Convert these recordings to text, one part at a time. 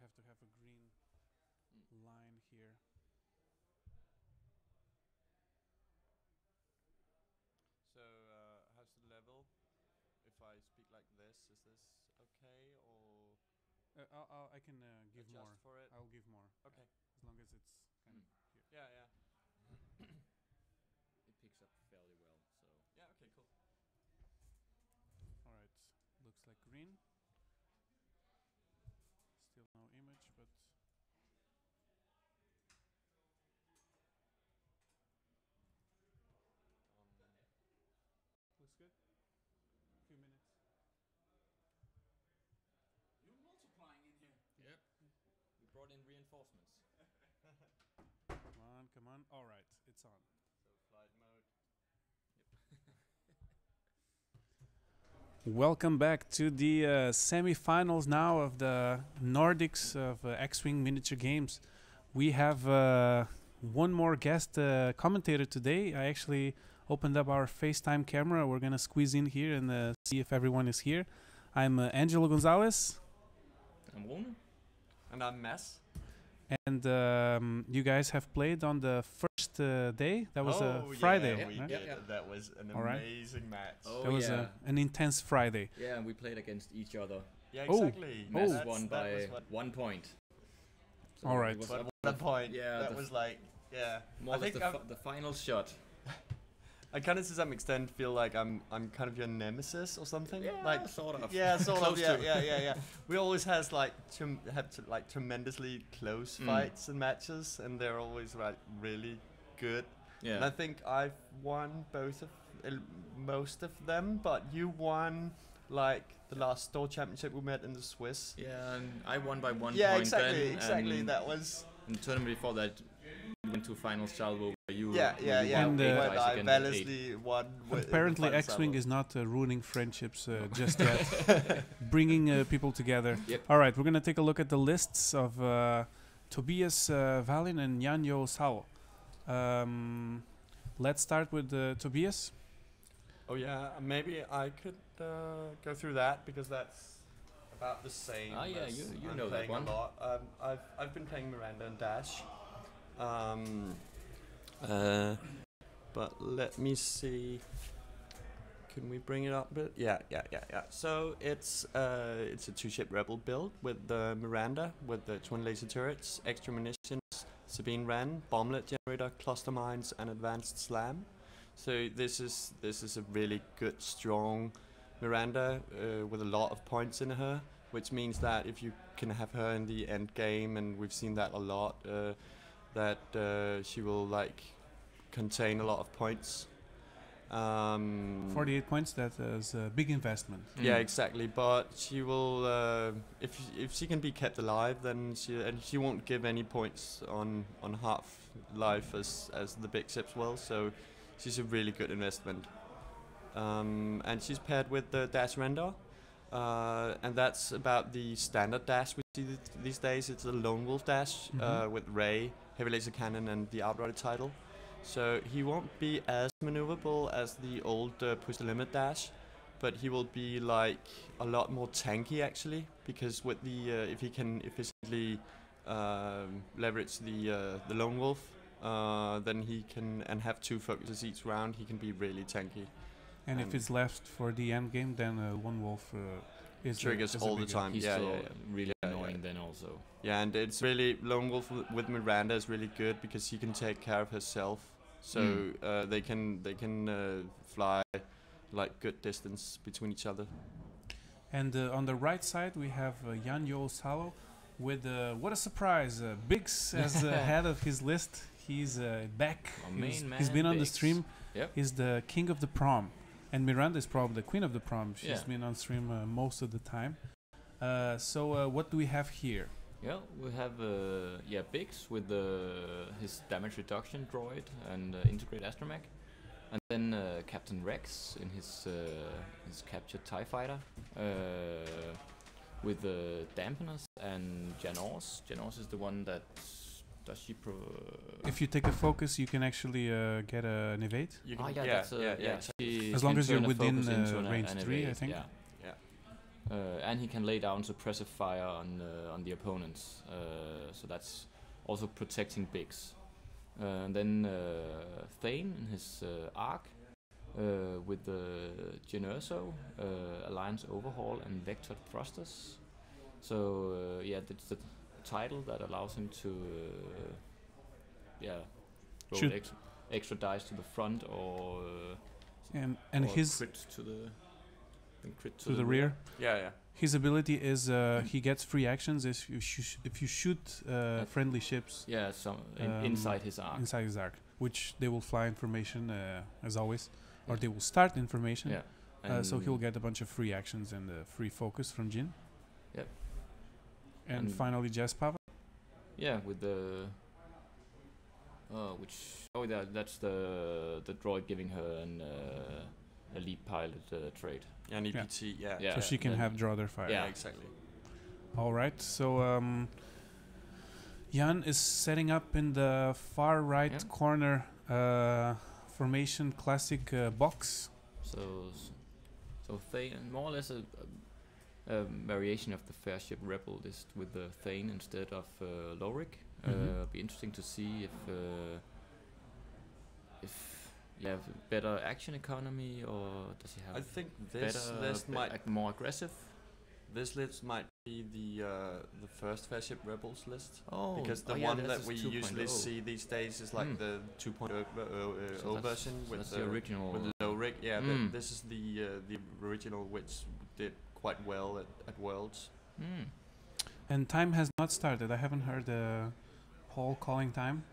have to have a green line here. So, how's the level? If I speak like this, is this okay or I can give adjust more. for it? I'll give more. Okay. As long as it's kind of here. Yeah, yeah. It picks up fairly well, so. Yeah, okay, cool. All right. Looks like green. Still no image, but looks good. A few minutes. You're multiplying in here. Yep. We brought in reinforcements. Come on. All right, it's on. So flight mode. Welcome back to the semifinals now of the Nordics of X-Wing miniature games. We have one more guest commentator today. I actually opened up our FaceTime camera. We're gonna squeeze in here and see if everyone is here. I'm Angelo Gonzalez. I'm Rune. And I'm Mads. And you guys have played on the first day. That was a Friday. Yeah, we right? did. That was an amazing match. Oh, That was an intense Friday. Yeah, and we played against each other. Yeah, Oh. exactly. Mads won by 1 point. So All right. it was But at 1 point, Yeah, that was like, yeah. more or I less think the final shot. I kind of to some extent feel like I'm kind of your nemesis or something. Yeah, like sort of. Yeah, sort of. Close Yeah, to. yeah. We always have tremendously close fights and matches, and they're always like really good. Yeah. And I think I've won most of them, but you won like the last store championship we met in the Swiss. Yeah, and I won by 1 point. Yeah, exactly, then, exactly. and That was. in the tournament before that, we went to final salvo where you. Yeah. And, When twice I against validly won. Apparently, X-Wing is not ruining friendships just yet. Bringing people together. Yep. All right, we're going to take a look at the lists of Tobias Valin and Janjo Sao. Let's start with Tobias. Oh yeah, maybe I could go through that because that's about the same. Ah, yeah, as you I'm know that playing one. a lot. I've been playing Miranda and Dash. But let me see. Can we bring it up a bit? Yeah. So it's a 2-ship Rebel build with the Miranda, with the twin laser turrets, extra munitions, Sabine Wren, bomblet generator, cluster mines, and advanced slam. So this is a really good, strong Miranda with a lot of points in her, which means that if you can have her in the end game, and we've seen that a lot, that she will like contain a lot of points. 48 points, that is a big investment. Yeah, exactly. But she will, if she can be kept alive, then she won't give any points on half life as the big ships will. So she's a really good investment. And she's paired with the Dash Render, and that's about the standard dash we see these days. It's a Lone Wolf dash with Ray, Heavy Laser Cannon, and the Outrider title. So he won't be as maneuverable as the old Push the Limit dash, but he will be like a lot more tanky actually, because with the if he can efficiently leverage the Lone Wolf, then he can and have 2 focuses each round. He can be really tanky. And if it's left for the end game, then One Wolf is triggers all the time. He's Yeah, really annoying then also. Yeah, and it's really Lone Wolf with Miranda is really good because she can take care of herself. So they can fly like good distance between each other. And on the right side, we have Janjo Sao with, what a surprise, Biggs as the head of his list. He's back. He's been on the stream. Yep. He's the king of the prom. And Miranda is probably the queen of the prom. She's been on stream most of the time. So what do we have here? Yeah, we have Biggs with his damage reduction droid and integrate astromech, and then Captain Rex in his captured TIE fighter with the dampeners, and Janos. Janos is the one that does she if you take a focus, you can actually get an evade. You can, that's yeah. As long as you're within range 3, I think. Yeah. and he can lay down suppressive fire on the opponents. So that's also protecting bigs. And then Thane in his arc with the Generso, Alliance Overhaul, and Vector Thrusters. So yeah, that's the title that allows him to roll Shoot. extra dice to the front or and or his crit to the crit to the rear. Yeah. His ability is he gets free actions if you shoot friendly ships Yeah, some inside his arc. inside his arc, which they will fly information as always, or they will start information. Yeah. So he'll get a bunch of free actions and free focus from Jin. Yep. And finally, Jaspava. Yeah, with the that's the droid giving her an elite pilot trait. Yeah, an EPT. Yeah. Yeah. So she can have draw their fire. Yeah, exactly. All right. So Jan is setting up in the far right corner formation classic box. So Thane, more or less a variation of the Fair Ship Rebel list with the Thane instead of Lorik. Be interesting to see if you have better action economy, or does he have? I think this list might like more aggressive. This list might be the first Fair Ship Rebels list. Oh, because the one that we usually see these days is like the 2.0 version with the original. With the Lorik. Yeah, this is the original, which did quite well at Worlds. And time has not started. I haven't heard the Paul calling time,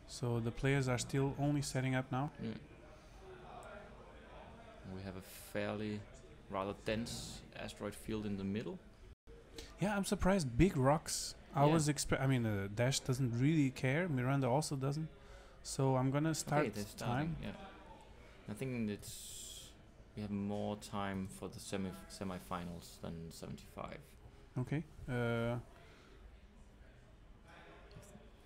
so the players are still only setting up now. We have a fairly rather dense asteroid field in the middle. Yeah, I'm surprised. Big rocks. I was I mean, Dash doesn't really care. Miranda also doesn't. So I'm gonna start time. Yeah, I think we have more time for the semifinals than 75. Okay.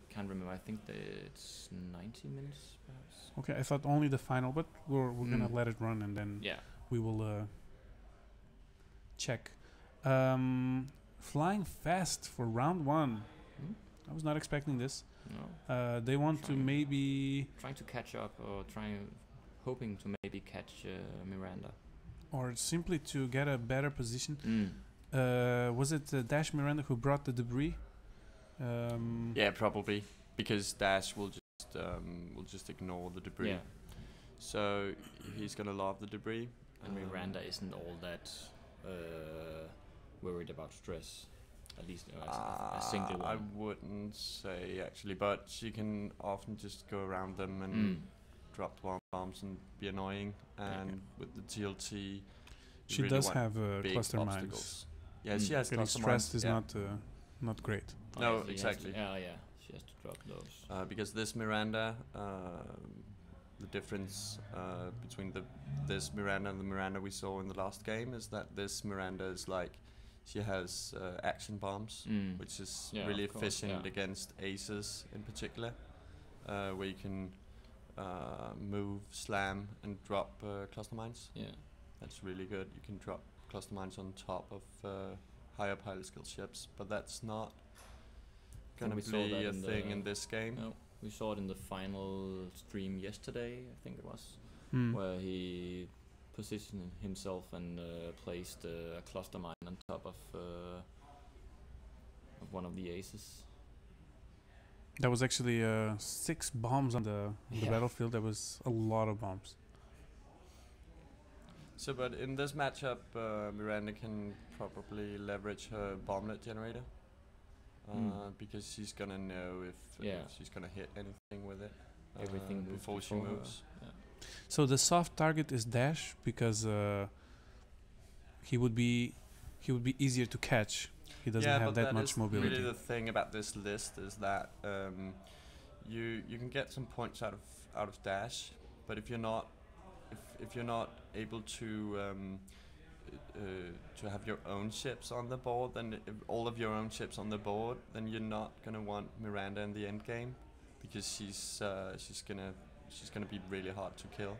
Can't remember. I think it's 90 minutes, perhaps. Okay, I thought only the final, but we're gonna let it run and then we will check. Flying fast for round 1. I was not expecting this. No. They want to maybe trying to catch up or hoping to maybe catch Miranda, or simply to get a better position. Was it Dash Miranda who brought the debris? Yeah, probably, because Dash will just ignore the debris. Yeah. So he's gonna love the debris. And Miranda isn't all that worried about stress, at least a single one. I wouldn't say actually, but she can often just go around them and drop bombs and be annoying. And with the TLT, she really does have big cluster obstacles. mines. Yeah, she has getting cluster stressed mines. is not great. No, so exactly. She has to drop those. Because this Miranda, the difference between this Miranda and the Miranda we saw in the last game is that this Miranda is like, she has action bombs, which is really efficient against aces in particular, where you can move, slam, and drop cluster mines. Yeah, that's really good. You can drop cluster mines on top of higher pilot skill ships, but that's not gonna be a thing in this game. No, we saw it in the final stream yesterday, I think it was, where he positioned himself and placed a cluster mine on top of one of the aces. That was actually 6 bombs on the battlefield. That was a lot of bombs. So, but in this matchup, Miranda can probably leverage her bomblet generator. Because she's gonna know if she's gonna hit anything with it. Everything before she moves. So the soft target is Dash because he would be easier to catch. He doesn't have that much mobility. Really, the thing about this list is that you can get some points out of Dash, but if you're not able to have your own ships on the board, then if all of your own ships on the board, then you're not gonna want Miranda in the end game, because she's gonna be really hard to kill.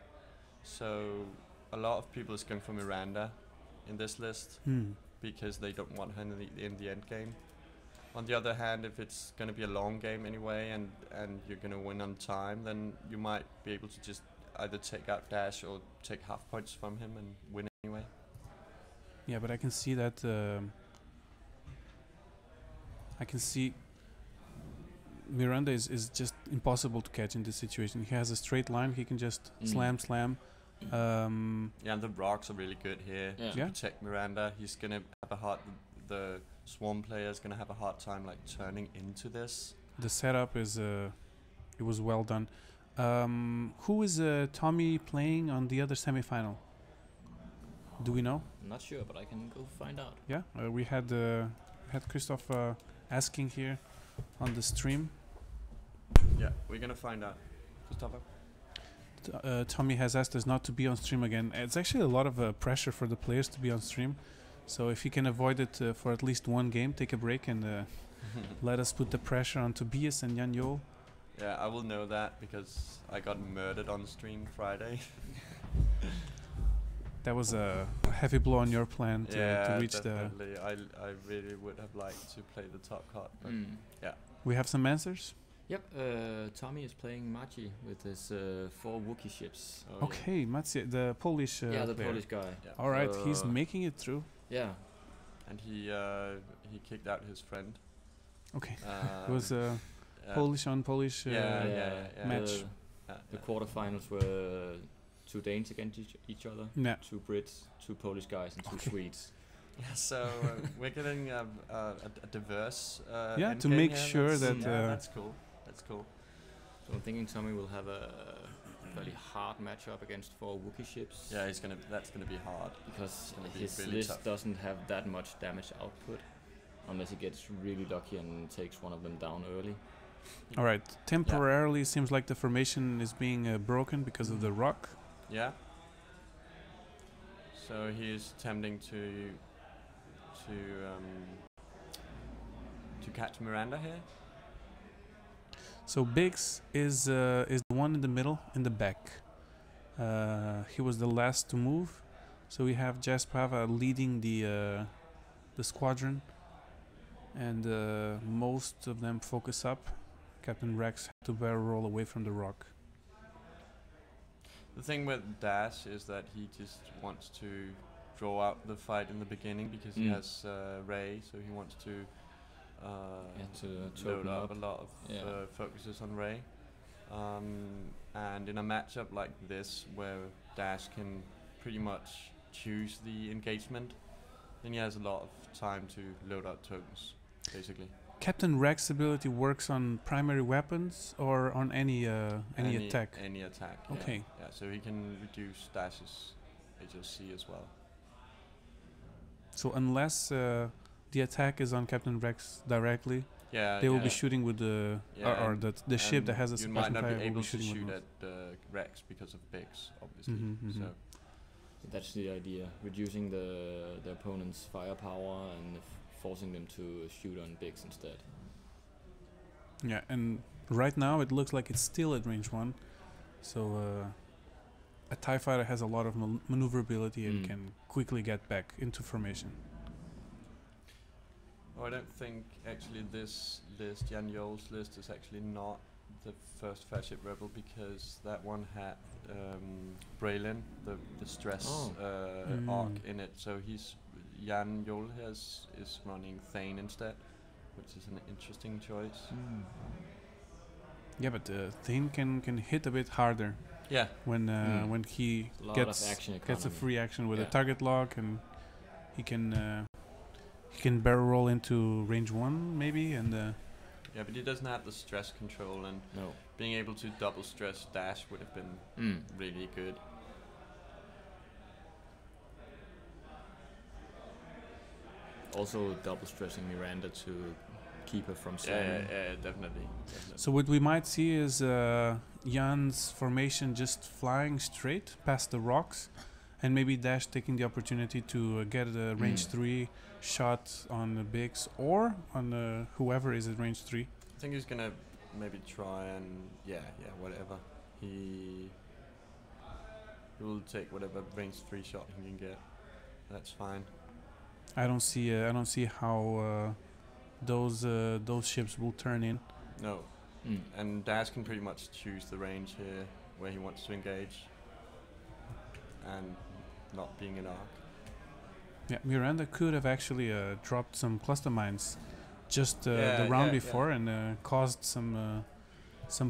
So a lot of people is going for Miranda in this list, because they don't want her in the end game. On the other hand, if it's going to be a long game anyway, and you're going to win on time, then you might be able to just either take out Dash or take half points from him and win anyway. Yeah, but I can see that. I can see Miranda is just impossible to catch in this situation. He has a straight line. He can just slam. Yeah, and the rocks are really good here to Yeah. protect Miranda. He's going to have a hard... The Swarm player is going to have a hard time like turning into this. The setup is it was well done. Who is Tommy playing on the other semifinal? Do we know? I'm not sure, but I can go find out. Yeah, we had Christoph asking here on the stream. Yeah, we're going to find out. Christopher? Tommy has asked us not to be on stream again. It's actually a lot of pressure for the players to be on stream. So if you can avoid it for at least one game, take a break and let us put the pressure on Tobias and Jan Jol. Yeah, I will know that because I got murdered on stream Friday. That was a heavy blow on your plan to reach definitely. I really would have liked to play the top card. But yeah. We have some answers? Yep, Tommy is playing Machi with his 4 Wookiee ships. Oh, Okay, Maciej, the Polish Yeah, the player. Polish guy. Yeah. All right, he's making it through. Yeah. And he kicked out his friend. Okay, it was Polish on Polish match. The quarterfinals were 2 Danes against each other, Yeah. 2 Brits, 2 Polish guys, and 2 Swedes. Yeah, so we're getting a diverse. Yeah, end to game make here. sure That's- that, that's cool. That's cool. So I'm thinking Tommy will have a fairly hard matchup against 4 Wookiee ships. Yeah, that's gonna be hard. Because gonna be his really list tough. doesn't have that much damage output, unless he gets really lucky and takes one of them down early. All right, temporarily seems like the formation is being broken because of the rock. Yeah. So he's attempting to catch Miranda here. So Biggs is the one in the middle, in the back. He was the last to move. So we have Jaspava leading the squadron, and most of them focus up. Captain Rex had to barrel roll away from the rock. The thing with Dash is that he just wants to draw out the fight in the beginning because he has Ray, so he wants to load up a lot of focuses on Ray. And in a matchup like this, where Dash can pretty much choose the engagement, then he has a lot of time to load out tokens, basically. Captain Rex's ability works on primary weapons or on any attack? Any attack, Okay. Yeah, so he can reduce Dash's HLC as well. So unless the attack is on Captain Rex directly, Yeah, they will be shooting with the or the ship that has a you might suppression not fire be will able be to shooting shoot with at Rex because of Biggs, obviously. Mm-hmm. So That's the idea, reducing the opponent's firepower and forcing them to shoot on Biggs instead. Yeah, and right now it looks like it's still at range 1. So a TIE fighter has a lot of maneuverability and can quickly get back into formation. Oh, I don't think actually this list, Jan Jol's list, is actually not the first Flagship Rebel because that one had Braylon, the stress arc in it. So Jan Jol is running Thane instead, which is an interesting choice. Yeah, but Thane can hit a bit harder. Yeah. When he gets a free action with a target lock, and he can barrel roll into range 1 maybe, and yeah, but he doesn't have the stress control, and being able to double stress Dash would have been really good. Also double stressing Miranda to keep her from slamming. Yeah, definitely. So what we might see is Jan's formation just flying straight past the rocks, and maybe Dash taking the opportunity to get a range 3 shot on the Biggs or on whoever is at range 3. I think he's gonna maybe try and whatever. He will take whatever range 3 shot he can get. That's fine. I don't see how those ships will turn in. No. And Dash can pretty much choose the range here where he wants to engage. And not being an arc. Yeah, Miranda could have actually dropped some cluster mines just the round before and caused some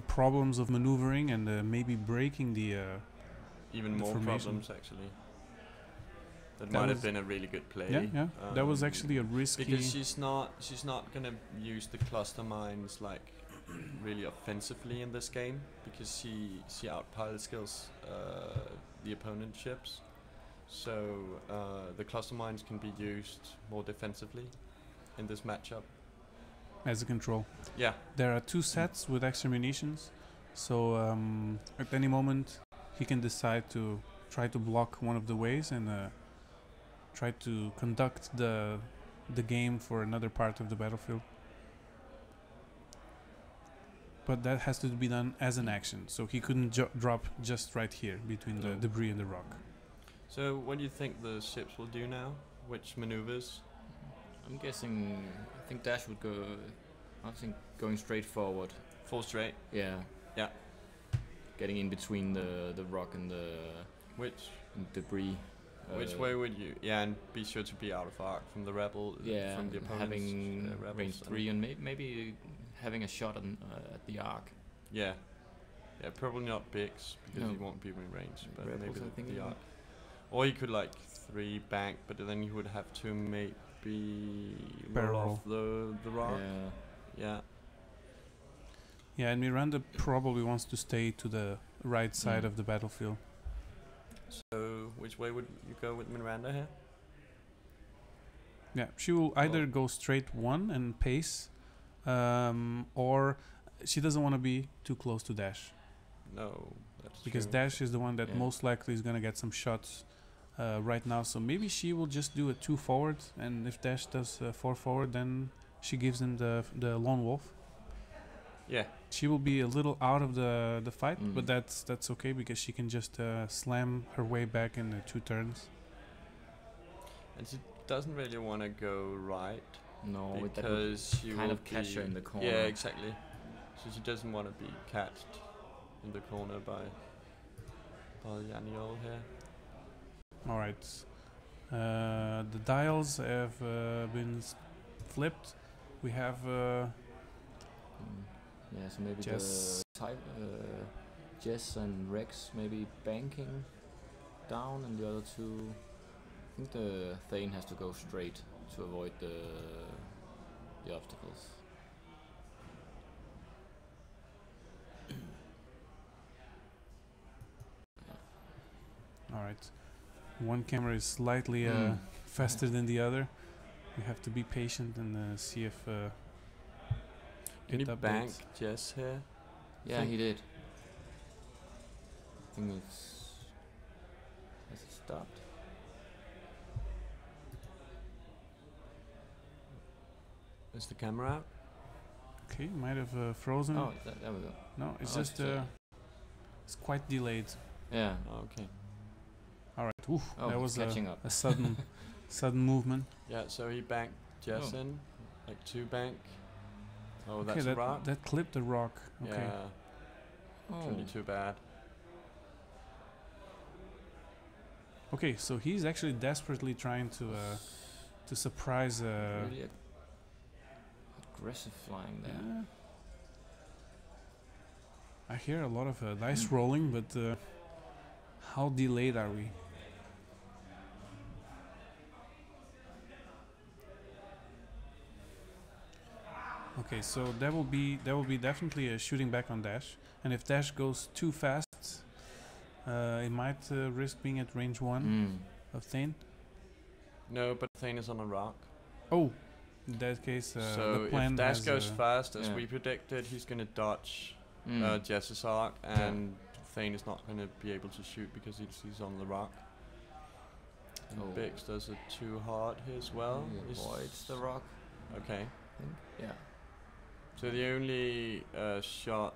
problems of maneuvering and maybe breaking the even the more formation. problems actually. That That might have was- been a really good play. Yeah. That was actually a risky. Because she's not gonna use the cluster mines like really offensively in this game because she outpilot skills the opponent ships. So the cluster mines can be used more defensively in this matchup. As a control. Yeah. There are 2 sets with extra munitions, so at any moment he can decide to try to block one of the ways and try to conduct the game for another part of the battlefield. But that has to be done as an action, so he couldn't drop just right here between the debris and the rock. So what do you think the ships will do now? Which maneuvers? I'm guessing. I think Dash would go. I think going straight forward. Full straight. Yeah. Yeah. Getting in between the rock and the Which debris. which way would you? Yeah, and be sure to be out of arc from the rebel. Yeah, From the opponent's having rebels range 3 and maybe having a shot on, at the arc. Yeah. Yeah, probably not Bix because No. he won't be in range, but Rebels, maybe I think, the yeah. arc. Or you could like 3 bank, but then you would have to maybe Barrel roll roll. off the rock. Yeah. Yeah. Yeah, and Miranda probably wants to stay to the right side Mm. of the battlefield. So which way would you go with Miranda here? Yeah, she will either go straight 1 and pace, or she doesn't want to be too close to Dash. No, that's Because true. Dash is the one that Yeah. most likely is going to get some shots right now. So maybe she will just do a 2 forward, and if Dash does 4 forward, then she gives him the lone wolf. Yeah. She will be a little out of the fight, Mm. but that's okay because she can just slam her way back in the 2 turns. And she doesn't really want to go right No, that would because she kind will of catch her be- in the corner. Yeah, exactly. So she doesn't want to be catched in the corner by Angelo here. All right. The dials have been flipped. We have Yeah, so maybe Jess. the type, Jess and Rex maybe banking down, and the other 2. I think the Thane has to go straight to avoid the obstacles. all right. One camera is slightly Mm. faster than the other. You have to be patient and see if Can it you updates. bank Jess here? Yeah, Think- he did. I think it's. Has it stopped? Is the camera out? Okay, might have frozen. Oh, there we go. No, it's Oh, just it's, it's quite delayed. Yeah. Oh, okay. All right. Oof, Oh, that it's was catching up. a sudden sudden movement. Yeah, so he banked Jess Oh. in, like 2 bank. Oh, Okay, that's a rock. that clipped the rock. Okay. Yeah, Oh. really too bad. Okay, so he's actually desperately trying to surprise. Really aggressive flying there. Yeah. I hear a lot of dice rolling, but how delayed are we? Okay, so that will be definitely a shooting back on Dash, and if Dash goes too fast, it might risk being at range 1 Mm. of Thane. No, but Thane is on a rock. Oh, in that case, So the plan if Dash has, goes fast as yeah. we predicted, he's gonna dodge Mm. Jess's arc, and Thane is not gonna be able to shoot because he's on the rock. And Oh. Bix does it too hard here as well. He Is- avoids the rock, Okay. I think. Yeah. So the only shot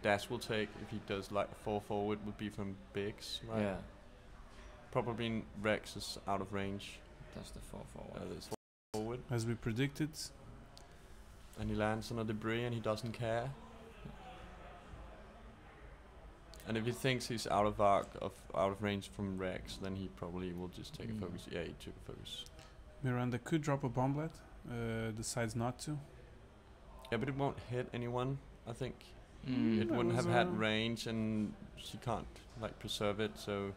Dash will take if he does like a 4 forward would be from Bix, right? Yeah. Probably Rex is out of range. That's the 4-forward. This forward. as we predicted. And he lands on a debris and he doesn't care. And if he thinks he's out of arc, out of range from Rex, then he probably will just take a focus. Yeah, he took a focus. Miranda could drop a bomblet, decides not to. Yeah, but it won't hit anyone, I think. Mm. It That wouldn't was, have had range, and she can't like preserve it. So,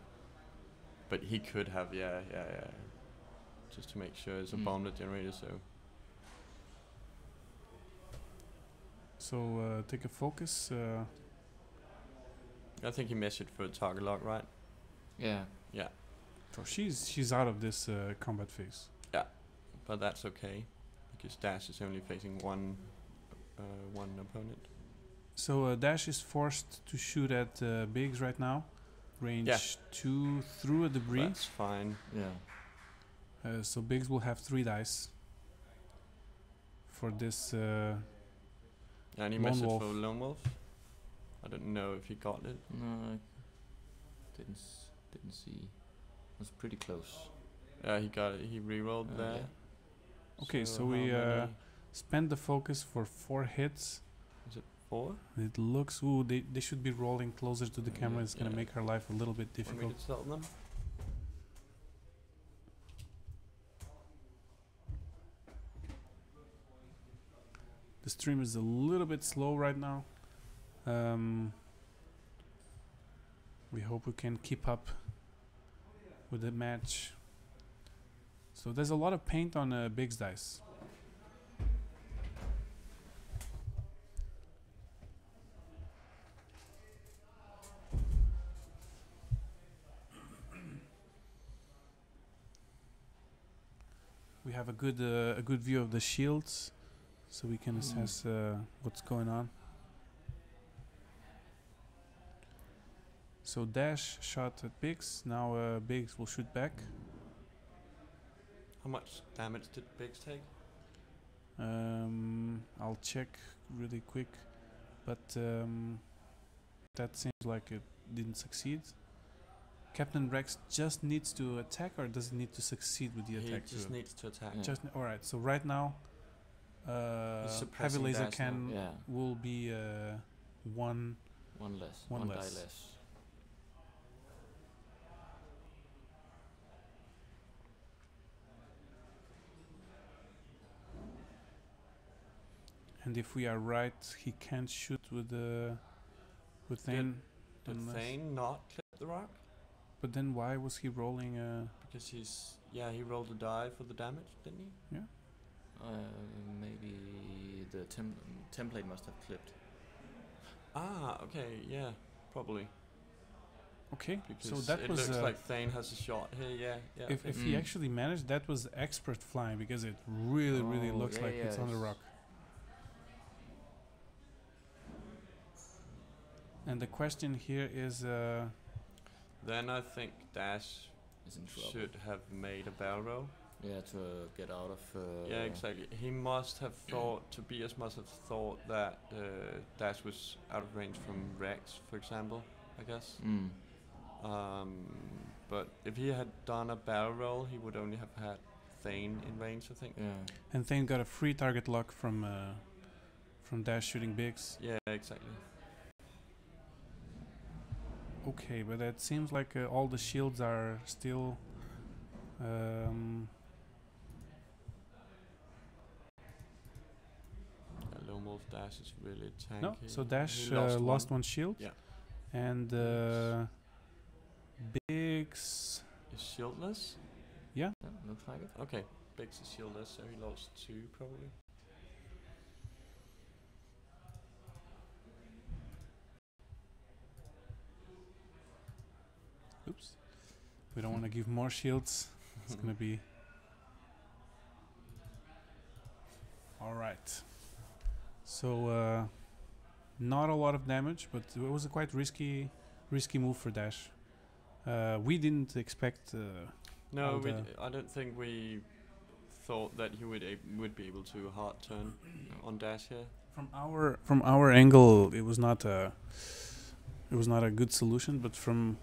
but he could have, yeah, just to make sure it's a bomblet generator. So take a focus. I think he measured for a target lock, right? Yeah. Yeah, So she's out of this combat phase. but that's okay because Dash is only facing one opponent. So Dash is forced to shoot at Biggs right now, range 2 through a debris. That's fine. Yeah. So Biggs will have 3 dice for this. And he Lone measured Wolf. for Lone Wolf. I don't know if he got it. No, I didn't see. It was pretty close. Yeah, he got it. He rerolled there. Yeah. Okay, so how we many? spend the focus for 4 hits. Is it 4? It looks. Ooh, they should be rolling closer to the camera. It's gonna Yeah. make our life a little bit Want me difficult. to tell them? The stream is a little bit slow right now. We hope we can keep up with the match. So there's a lot of paint on Big's dice. We have a good view of the shields, so we can assess what's going on. So Dash shot at Biggs. Now Biggs will shoot back. How much damage did Biggs take? I'll check really quick, but that seems like it didn't succeed. Captain Rex just needs to attack, or does he need to succeed with the He attack just too? needs to attack. Yeah. All right. So right now, He's heavy suppressing laser Dash can Yeah. will be one. One less. One die less. less. And if we are right, he can't shoot with Thane. Did unless- Thane not clip the rock? But then why was he rolling? Because he rolled a die for the damage, didn't he? Maybe the template must have clipped. Ah, okay, yeah, probably. Okay, Because so that it was. looks like Thane has a shot here, yeah. If he actually managed, that was expert flying, because it really Oh, looks yeah, like it's on the yes. rock. And the question here is, Then I think Dash Is in trouble. should have made a barrel roll. Yeah, to get out of. Yeah, exactly. He must have thought, Tobias must have thought that Dash was out of range from Rex, for example, I guess. Mm. But if he had done a barrel roll, he would only have had Thane in range, I think. Yeah. and Thane got a free target lock from Dash shooting Biggs. Yeah, exactly. Okay, but it seems like all the shields are still. Lone Wolf Dash is really tanky. No, so Dash He lost one shield. Yeah. And Biggs. Is shieldless? Yeah. Yeah, looks like it. Okay, Biggs is shieldless, so he lost 2 probably. Oops. We don't want to give more shields. It's gonna be. All right. So not a lot of damage, but it was a quite risky move for Dash. We didn't expect. No, all we the- I don't think we thought that he would be able to hard turn on Dash here. From our angle, it was not a good solution, but from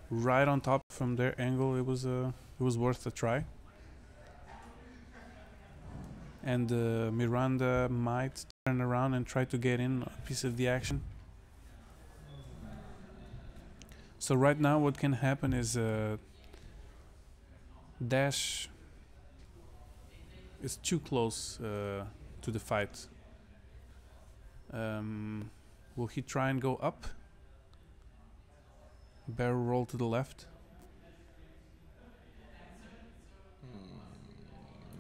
right on top from their angle, it was worth a try. and Miranda might turn around and try to get in a piece of the action. So right now what can happen is Dash is too close to the fight. Will he try and go up? Barrel roll to the left.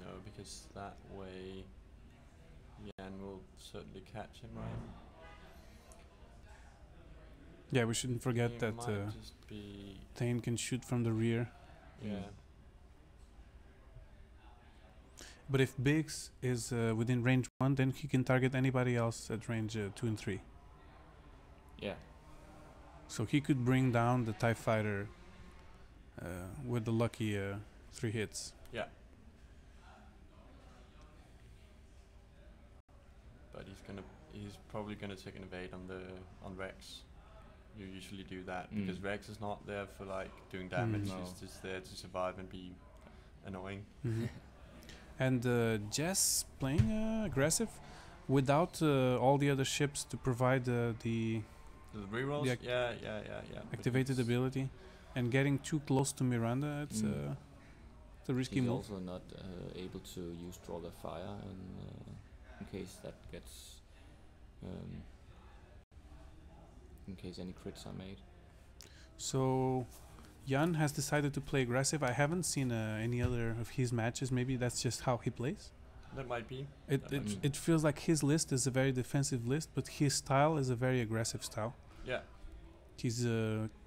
No, because that way Jan will certainly catch him, right? Yeah, we shouldn't forget He that might just be Thane can shoot from the rear. yeah. But if Biggs is within range 1, then he can target anybody else at range 2 and 3. Yeah. So he could bring down the TIE fighter with the lucky 3 hits. Yeah. But he's probably gonna take an evade on Rex. You usually do that because Rex is not there for like doing damage. No. He's just there to survive and be annoying. And Jess playing aggressive without all the other ships to provide the The rerolls? The Yeah. But activated it's- ability, and getting too close to Miranda, it's a risky He's move. also not able to use draw the fire in case that gets in case any crits are made. So Jan has decided to play aggressive. I haven't seen any other of his matches. Maybe that's just how he plays. That might be. It feels like his list is a very defensive list, but his style is a very aggressive style. Yeah. He's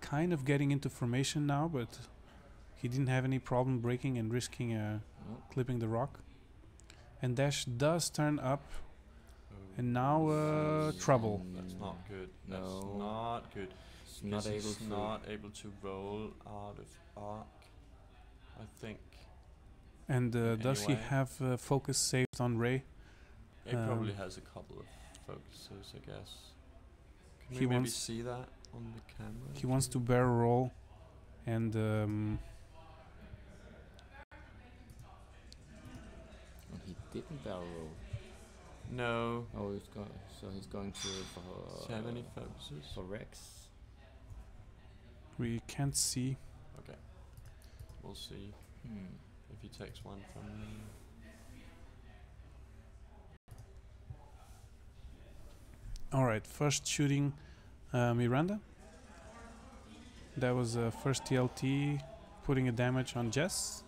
kind of getting into formation now, but he didn't have any problem breaking and risking clipping the rock. And Dash does turn up, and now trouble. That's not good. That's No. not good. It's not Because able he's to. not able to roll out of arc, I think. And does he Anyway. have focus saved on Ray? He probably has a couple of focuses, I guess. Can He we maybe wants- see that on the camera? He wants to barrel roll, and And he didn't barrel roll. No. Oh, he's going to for Does he have any focuses? for Rex. we can't see. Okay. We'll see if he takes one from me. All right, first shooting Miranda. That was first TLT, putting a damage on Jess.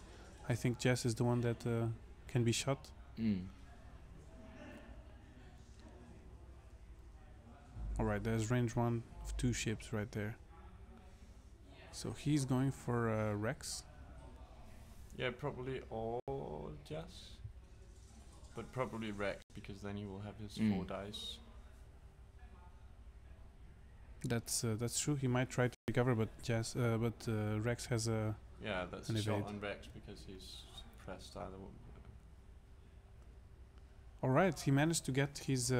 I think Jess is the one that can be shot. All right, there's range 1 of 2 ships right there. So he's going for Rex. Yeah, probably all Jess. But probably Rex, because then he will have his 4 dice. That's true. He might try to recover, but Rex has a. Yeah, that's An a shot evade. on Rex because he's pressed either one. All right, he managed to get his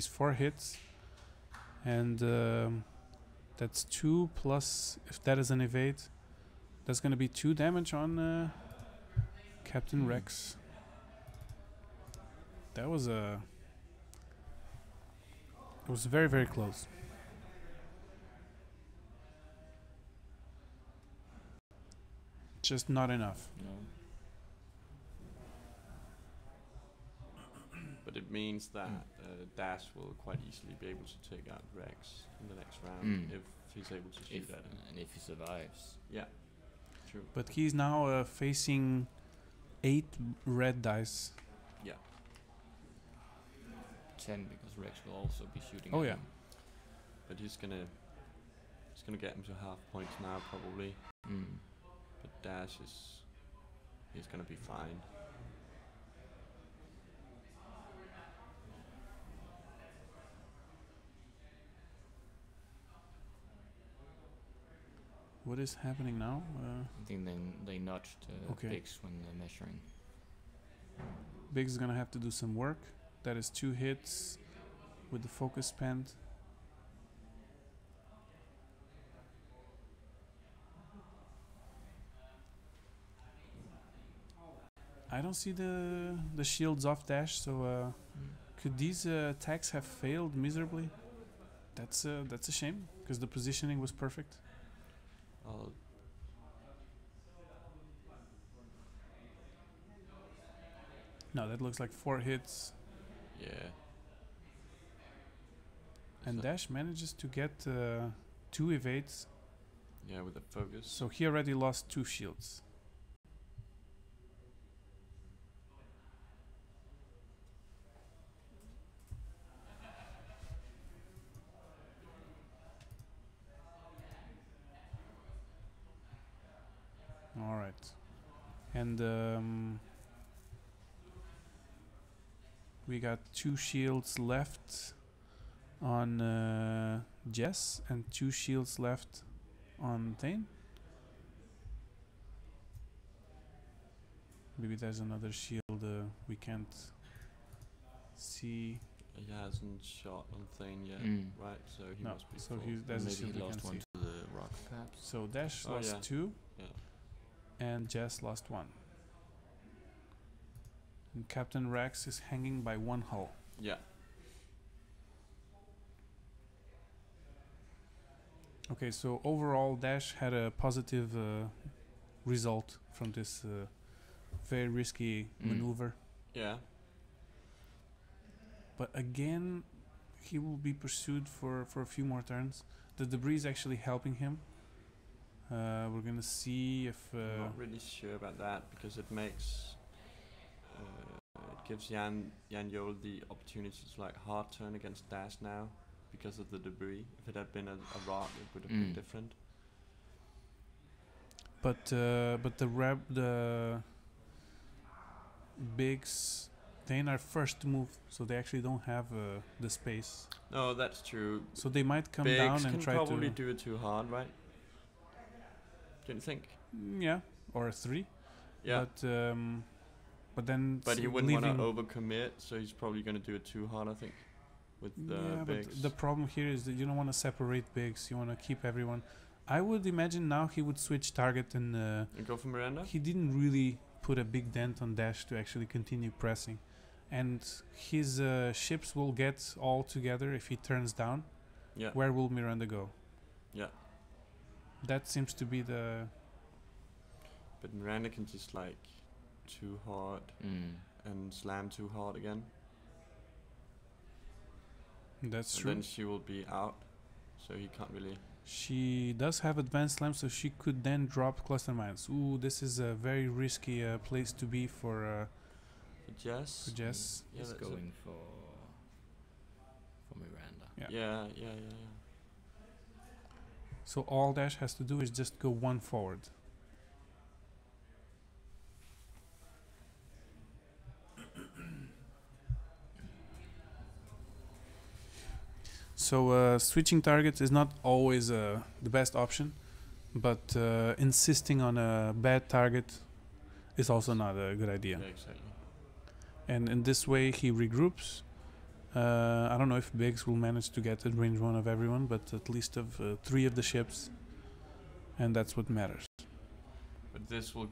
4 hits, and that's 2 plus, if that is an evade, that's going to be 2 damage on Captain Rex. That was it was very, very close. Just not enough. No. But it means that Dash will quite easily be able to take out Rex in the next round if he's able to shoot If at him. and if he survives. Yeah, true. But he's now facing 8 red dice. Yeah. 10 because Rex will also be shooting. Oh, at yeah. him. But he's gonna get him to half points now probably. But Dash he's gonna be fine. What is happening now? I think they nudged Okay. Biggs when they're measuring. Biggs is gonna have to do some work. That is 2 hits with the focus spent. I don't see the shields off dash, so could these attacks have failed miserably? That's a shame, because the positioning was perfect. I'll No, that looks like 4 hits. yeah. And So- Dash manages to get 2 evades. Yeah, with the focus. So he already lost 2 shields. All right. And we got 2 shields left on Jess and 2 shields left on Thane. Maybe there's another shield we can't see. He hasn't shot on Thane yet, right? So he No, must be so full. there's a Maybe shield he we lost can't one see. to the rock, perhaps. So Dash Oh, lost yeah. 2 Yeah. and Jess lost 1. And Captain Rex is hanging by 1 hull. Yeah. Okay, so overall Dash had a positive result from this very risky maneuver. Yeah. But again, he will be pursued for a few more turns. The debris is actually helping him. We're gonna see if I'm not really sure about that because it makes it gives Jan Yol the opportunity to like hard turn against Dash now because of the debris. If it had been a rock, it would have been different. but the bigs, they are first to move, so they actually don't have the space. No, that's true. So they might come Bigs down and can try probably to do it too hard, right? Don't you think? yeah, or a 3. Yeah. But then But he s- wouldn't want to leaving- overcommit, so he's probably going to do it too hard, I think, with the yeah, bigs. but the problem here is that you don't want to separate bigs. You want to keep everyone. I would imagine now he would switch target and and go for Miranda? he didn't really put a big dent on Dash to actually continue pressing. And his ships will get all together if he turns down. Yeah. Where will Miranda go? Yeah. That seems to be the... But Miranda can just like too hard and slam too hard again. That's And true. then she will be out, so he can't really. She does have advanced slam, so she could then drop cluster mines. Ooh, this is a very risky place to be for Jess? for Jess. Yeah, He's that's it. going for Miranda. Yeah. Yeah. So all Dash has to do is just go 1 forward. So switching targets is not always the best option, but insisting on a bad target is also not a good idea. Yeah, exactly. And in this way he regroups. I don't know if Biggs will manage to get at range 1 of everyone, but at least of 3 of the ships, and that's what matters. But this will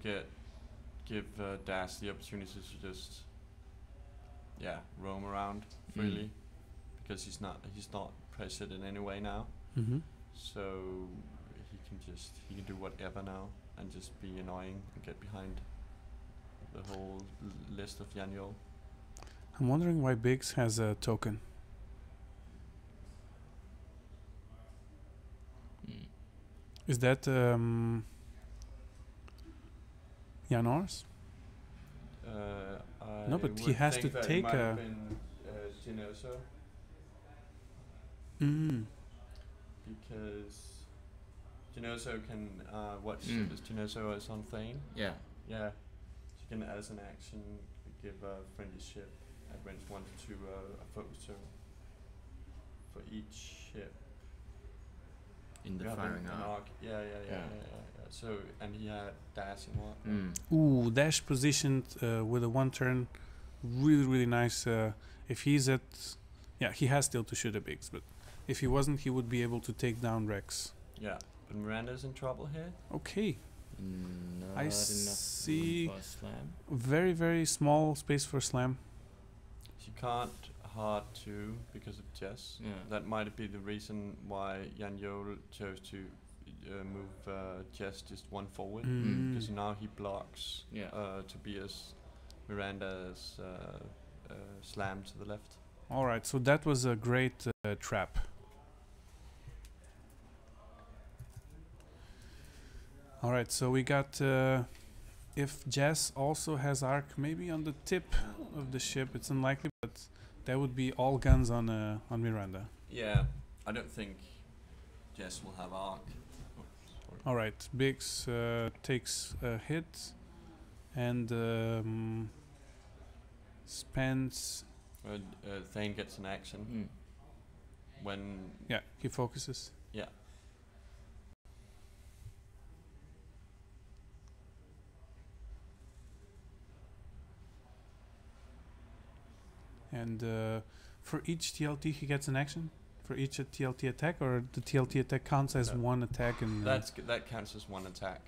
give Dash the opportunity to just roam around freely because he's not pressured in any way now. Mm-hmm. So he can do whatever now and just be annoying and get behind the whole list of Yanyo. I'm wondering why Biggs has a token. Is that Janors? No, but he would has think to that it take might have a- been Ginoso because Ginoso can what ship is Ginoso is on Thane? Yeah. Yeah, she can as an action give a friendly ship at range 1 to 2 a focus turn for each ship. In the You have firing an arc. arc. Yeah. So and he had dash and what? Ooh, Dash positioned with a 1 turn. Really nice. If he's at... Yeah, he has still to shoot a Biggs, but if he wasn't, he would be able to take down Rex. Yeah, but Miranda's in trouble here. Okay, Not I enough see room for a slam. very, very small space for slam. She can't hard to because of Jess. Yeah. That might be the reason why Jan Jol chose to move Jess just one forward. Because now he blocks Yeah. Tobias Miranda's slam to the left. All right, so that was a great trap. All right, so we got if Jess also has arc, maybe on the tip of the ship. It's unlikely, but that would be all guns on Miranda. Yeah, I don't think Jess will have arc. All right, Biggs takes a hit and spends. Thane gets an action when. Yeah, he focuses. Yeah. And for each TLT, he gets an action for each TLT attack, or the TLT attack counts as one attack. And that counts as one attack.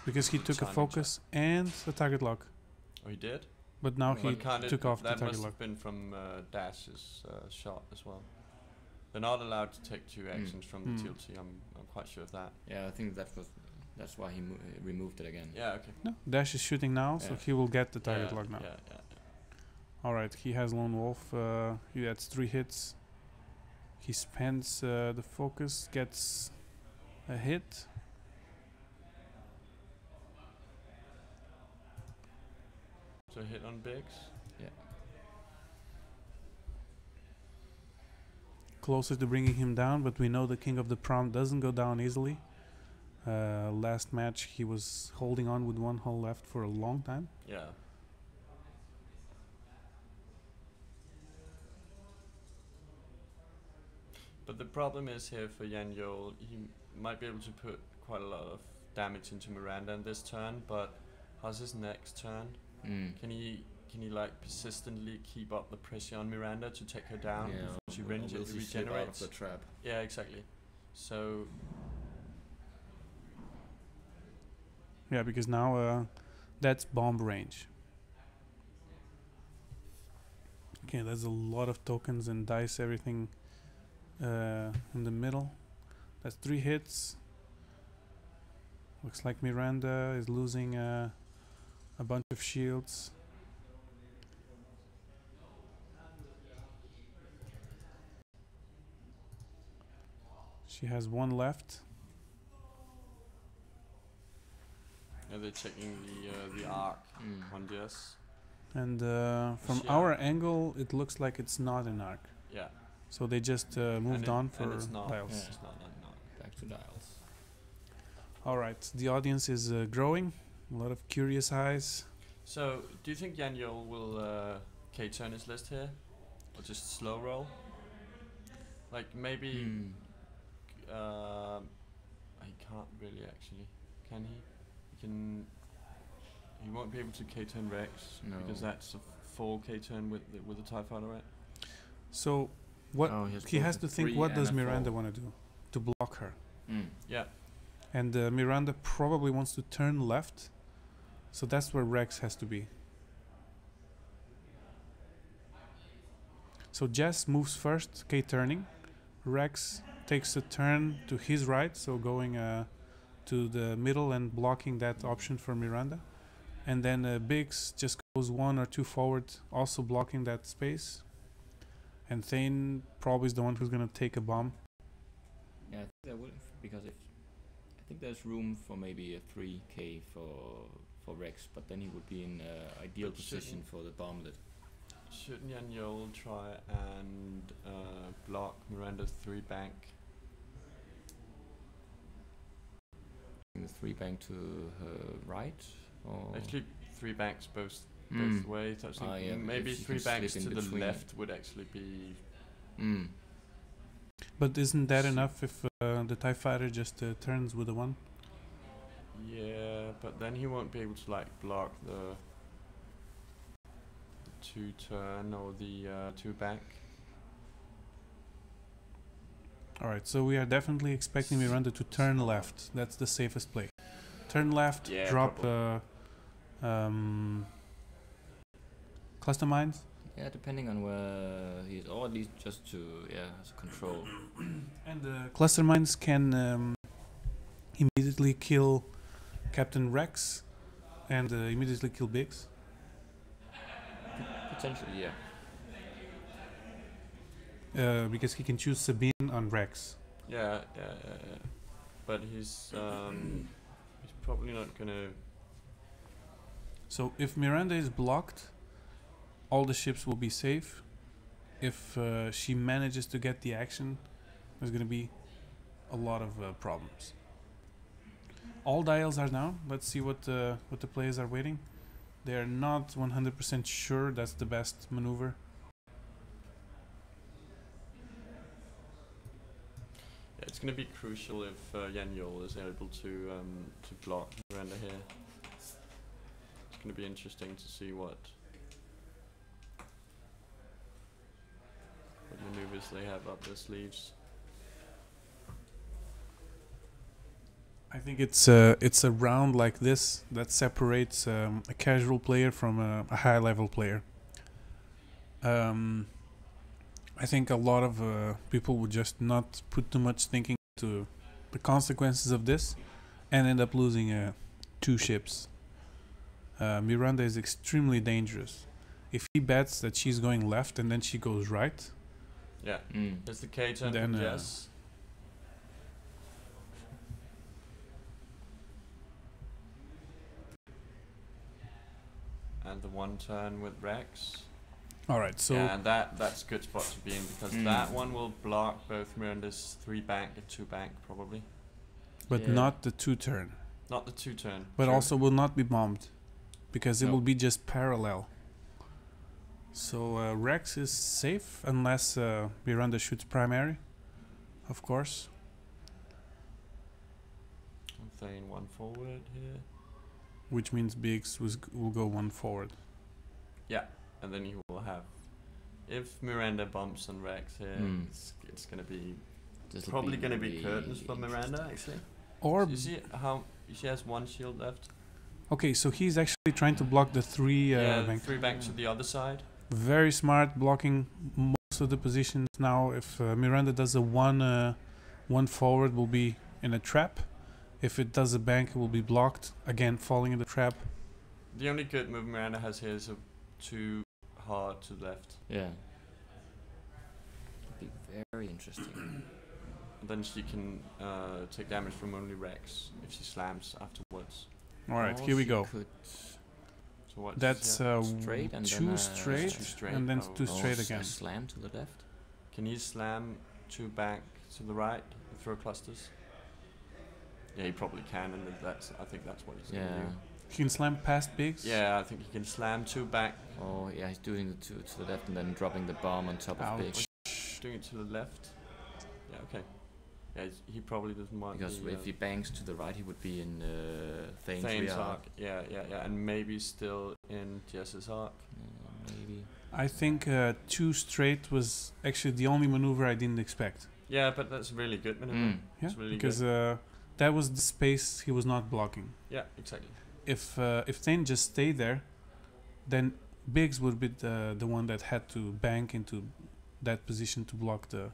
Because he took a focus and a target lock. Oh, he did. But now he took off the that target must lock. have been from Dash's shot as well. They're not allowed to take two actions from the TLT. I'm quite sure of that. Yeah, I think that's why he removed it again. Yeah. Okay. No, Dash is shooting now, so he will get the target lock now. Yeah. All right, he has Lone Wolf. He adds 3 hits. He spends the focus, gets a hit. So hit on Biggs. Yeah. Closer to bringing him down, but we know the King of the Prom doesn't go down easily. Last match he was holding on with one hull left for a long time. Yeah. But the problem is here for Jan Jol, he might be able to put quite a lot of damage into Miranda in this turn, but how's his next turn? Can he like persistently keep up the pressure on Miranda to take her down before she regenerates? Out of the trap. Yeah, exactly. So Yeah, because now that's bomb range. Okay, there's a lot of tokens and dice, everything in the middle. That's 3 hits. Looks like Miranda is losing a bunch of shields. She has 1 left. yeah, they're checking the arc on Jess. And from our angle, it looks like it's not an arc. Yeah. So they just moved on for and it's not, dials. It's not. Back to dials. All right, the audience is growing. A lot of curious eyes. So, do you think Jan Jol will K-turn his list here? Or just slow roll? Like, maybe... he can't really, actually. Can he? He won't be able to K-turn Rex. No. Because that's a full K-turn with the TIE Fighter, right? So what he has to think, what does Miranda want to do to block her? Yeah. And Miranda probably wants to turn left. So that's where Rex has to be. So Jess moves first, K-turning. Rex takes a turn to his right, so going to the middle and blocking that option for Miranda. And then Biggs just goes 1 or 2 forward, also blocking that space. And Thane probably is the one who's going to take a bomb. Yeah, I think that would, because I think there's room for maybe a 3k for Rex, but then he would be in ideal position for the bomblet. Shouldn't Jan Jol try and block Miranda's 3 bank? The 3 bank to her right, or Actually, 3 banks both ways. I think maybe 3 banks to the left would actually be. But isn't that enough if the TIE Fighter just turns with a 1? Yeah, but then he won't be able to like block the 2 turn or the 2 bank. Alright, so we are definitely expecting Miranda to turn left. That's the safest play. turn left, Yeah, drop cluster mines. Yeah, depending on where he is, or at least just to as a control. And the cluster mines can immediately kill Captain Rex and immediately kill Biggs. Potentially, yeah. Because he can choose Sabine on Rex. Yeah. But he's probably not gonna. So if Miranda is blocked, all the ships will be safe. If she manages to get the action, there's gonna be a lot of problems. All dials are down. Let's see what the players are waiting. They are not 100% sure that's the best maneuver. Yeah, it's gonna be crucial if Yanyol is able to block Miranda here. It's gonna be interesting to see what maneuvers they have up their sleeves. I think it's a round like this that separates a casual player from a high level player. I think a lot of people would just not put too much thinking to the consequences of this and end up losing 2 ships. Miranda is extremely dangerous. If he bets that she's going left and then she goes right, Yeah, there's the K turn Then, from Jess. And the 1 turn with Rex. alright, so Yeah, and that's a good spot to be in because that one will block both Miranda's 3 bank and 2 bank probably. but Yeah. not the 2 turn. Not the 2 turn. But true. also will not be bombed because it No. will be just parallel. So Rex is safe unless Miranda shoots primary, of course. I'm saying 1 forward here. Which means Biggs will go 1 forward. Yeah, and then you will have. If Miranda bumps on Rex here, it's gonna be This'll probably gonna be really curtains for Miranda interesting. actually. Or You see how she has 1 shield left? okay, so he's actually trying to block the 3 Yeah, bank. 3 bank to the other side. Very smart, blocking most of the positions now. If Miranda does a 1 forward, will be in a trap. If it does a bank, it will be blocked again, falling in the trap. The only good move Miranda has here is a 2 hard to the left. Yeah. It'll be very interesting. And then she can take damage from only Rex if she slams afterwards. All right, Or here we she go. could So what? That's straight and 2 then straight, Two straight. and then Oh. 2 straight a again. slam to the left. Can he slam 2 back to the right and throw clusters? Yeah, he probably can, and I think that's what he's Yeah. gonna do. He can slam past Biggs. Yeah, I think he can slam 2 back, Oh yeah, he's doing the 2 to the left and then dropping the bomb on top Ouch. of Big. doing it to the left. Yeah, okay. Yeah, he probably doesn't want Because the, if he bangs to the right, he would be in Thane's Thane's rear arc. Yeah, and maybe still in Jess's arc. Maybe. I think 2 straight was actually the only maneuver I didn't expect. Yeah, but that's a really good maneuver. Yeah, It's really because that was the space he was not blocking. Yeah, exactly. If Thane just stayed there, then Biggs would be the one that had to bank into that position to block the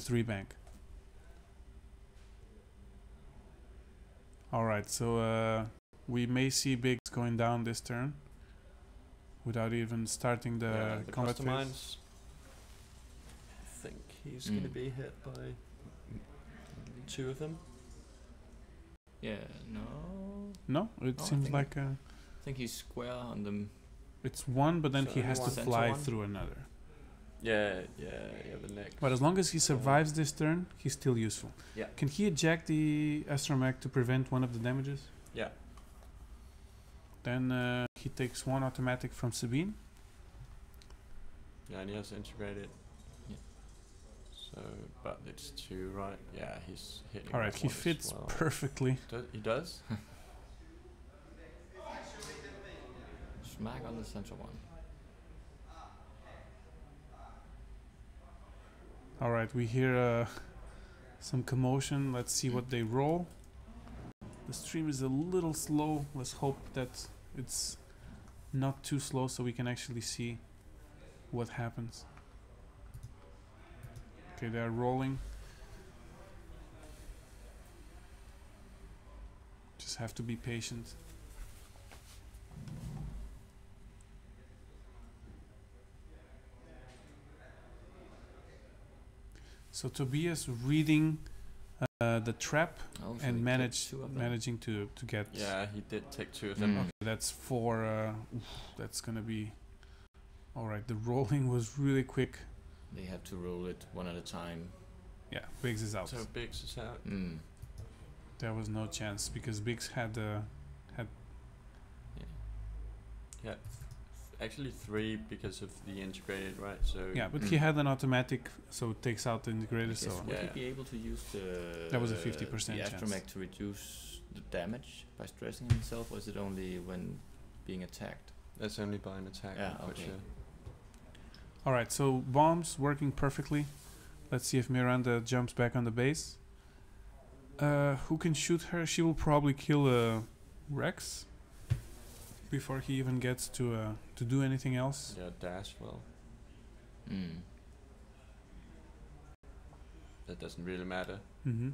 3 bank. All right, so we may see Biggs going down this turn without even starting the combat cluster phase. mines. I think he's gonna be hit by 2 of them. Yeah, no. No, it No, I seems think- like I think he's square on them. it's 1, but then So he has to only one. fly Center one? through another. Yeah, the next. But as long as he survives this turn, he's still useful. Yeah. Can he eject the astromech to prevent one of the damages? Yeah. Then he takes 1 automatic from Sabine. Yeah, and he has to integrate it. Yeah. So, but it's 2, right? Yeah, he's hitting. All right, that he one as fits well. perfectly. He does? Smack on the center one. All right, we hear some commotion. Let's see what they roll. The stream is a little slow. Let's hope that it's not too slow so we can actually see what happens. Okay, they're rolling. Just have to be patient. So Tobias reading the trap Oh, so and he manage took 2 of them. managing to get. Yeah, he did take 2 of them. Mm. Okay, that's 4. That's gonna be. All right, the rolling was really quick. They have to roll it one at a time. Yeah, Biggs is out. So Biggs is out. Mm. There was no chance because Biggs had Yeah, actually 3 because of the integrated, right? So yeah, but he had an automatic, so it takes out the integrator. Yes, So would Yeah. he be able to use the That was a 50% the chance. astromech to reduce the damage by stressing himself, or is it only when being attacked? that's only by an attack. Yeah, I'm quite okay. sure. all right, so bombs working perfectly. Let's see if Miranda jumps back on the base. Who can shoot her? She will probably kill Rex before he even gets to do anything else. Yeah, dash. Well, Mm. that doesn't really matter. Mm-hmm.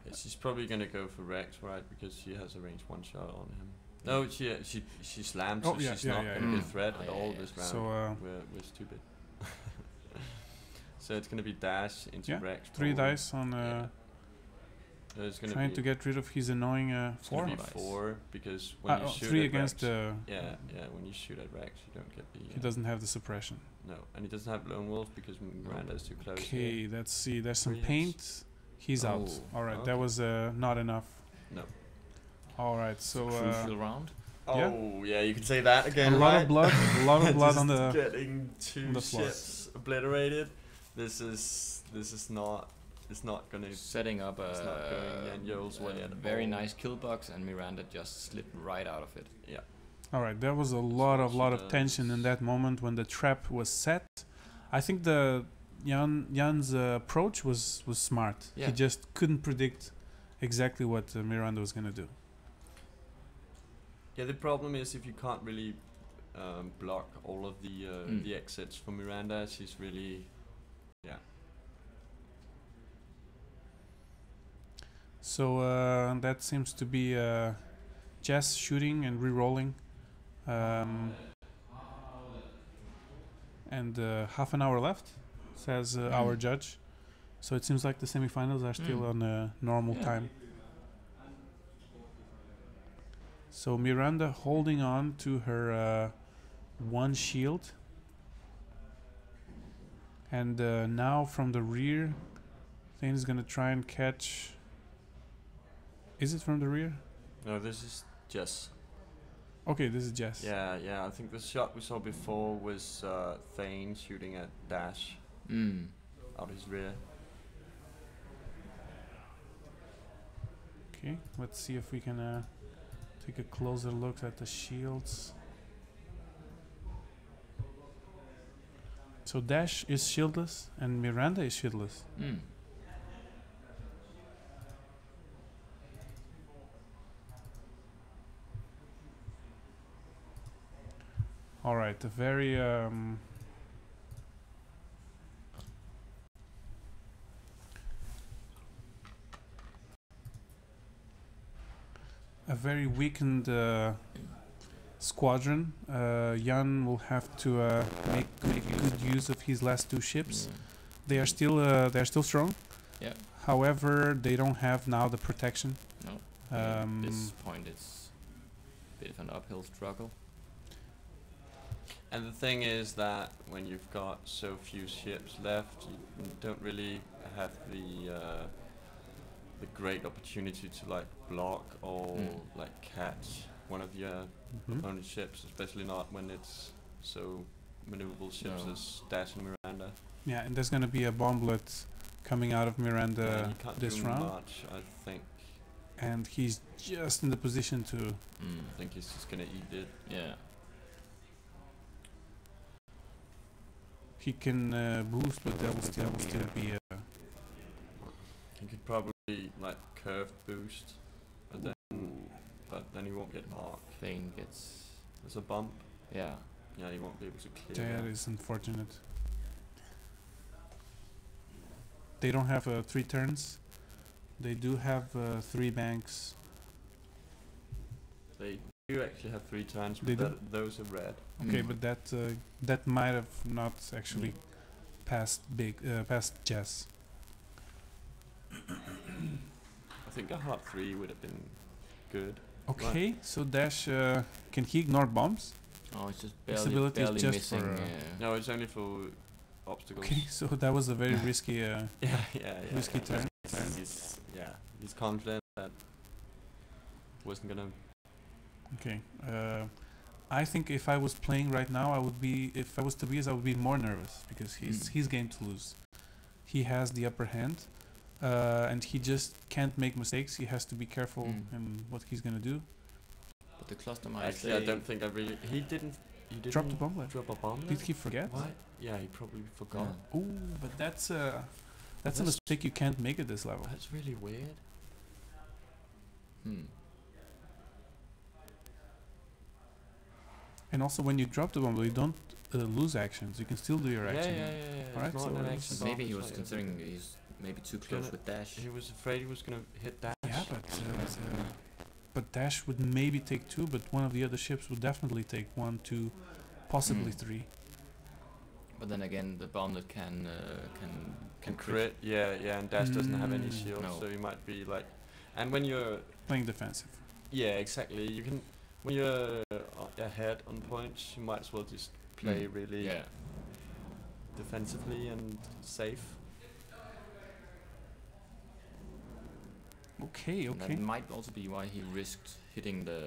Yeah, she's probably gonna go for Rex, right? Because she has a range 1 shot on him. No, she slams. Oh, so yeah, she's yeah, not yeah, gonna be a yeah. threat Oh, at yeah, all yeah. this round. So We're stupid. So it's gonna be dash into Yeah, Rex. 3 probably. dice on Yeah. It's gonna trying be, to get rid of his annoying it's gonna 4. be Dice. 4 because when you shoot 3 at against Rex, yeah, when you shoot at Rex, you don't get the. he doesn't have the suppression. No, and he doesn't have lone wolf because Miranda is too close. Okay, let's see. There's some 3 hits. paint. He's out. Oh, All right, okay. that was not enough. No. All right, so Crucial round. Oh yeah, you could say that a again. lot right? of blood, a lot of blood on Just the. getting 2 on the floor. ships obliterated. This is not. It's not gonna. Setting up It's not going Angelo's way at very all. nice kill box, and Miranda just slid right out of it. Yeah. All right, there was a lot what of she tension in does. that moment when the trap was set. I think the Jan's approach was smart. Yeah. He just couldn't predict exactly what Miranda was gonna do. Yeah, the problem is if you can't really block all of the exits for Miranda, she's really. Yeah. So that seems to be Jess shooting and re-rolling. And half an hour left, says our judge. So it seems like the semifinals are still on normal Yeah. time. So Miranda holding on to her 1 shield. And now from the rear, Thane is going to try and catch... Is it from the rear? No, this is Jess. Okay, this is Jess. Yeah. I think the shot we saw before was Thane shooting at Dash Mm. out his rear. Okay, let's see if we can take a closer look at the shields. So Dash is shieldless and Miranda is shieldless. Mm. All right, a very weakened squadron. Jan will have to make good use of his last 2 ships. They are still strong. Yeah. However, they don't have now the protection. No. At this point, it's a bit of an uphill struggle. And the thing is that when you've got so few ships left, you don't really have the great opportunity to like block or like catch one of your opponent's ships, especially not when it's so maneuverable ships No. as Dash and Miranda. Yeah, and there's gonna be a bomblet coming out of Yeah, Miranda you can't this do round, much, I think. and he's just in the position to. I think he's just gonna eat it. Yeah. He can boost, but that will still be. He could probably probably like curved boost, but then he won't get mark. Thane gets. There's a bump. Yeah. Yeah, he won't be able to clear That that. is unfortunate. They don't have 3 turns. They do have 3 banks. They do actually have 3 turns, They but do? those are red. Okay, but that might have not actually passed past Jess. I think a heart 3 would have been good. Okay, so Dash can he ignore bombs? Oh, it's just His barely, ability is barely just missing. for, No, it's only for obstacles. Okay, so that was a very risky. Yeah. Risky turn. He's confident that wasn't gonna. Okay, I think if I was playing right now, I would be. If I was Tobias, I would be more nervous because he's game to lose. He has the upper hand, and he just can't make mistakes. He has to be careful in what he's gonna do. But the cluster might. Actually, I don't think I really. He didn't. Drop the bomb. Drop a bomb. Did he forget? What? Yeah, he probably forgot. Oh, but that's a mistake you can't make at this level. That's really weird. And also, when you drop the bomb, you don't lose actions. You can still do your action. Yeah. Alright, It's not so an it's- action Maybe bomb, he it's was like considering he's maybe too close Gonna- with dash. He was afraid he was gonna hit dash. Yeah, but Dash would maybe take 2, but one of the other ships would definitely take 1, 2, possibly 3. But then again, the bomb that can Crit. Yeah, and dash doesn't have any shield, No. so you might be like. And when you're Playing defensive. Yeah, exactly. You can when you're ahead on points, you might as well just play really defensively and safe. Okay. And that might also be why he risked hitting the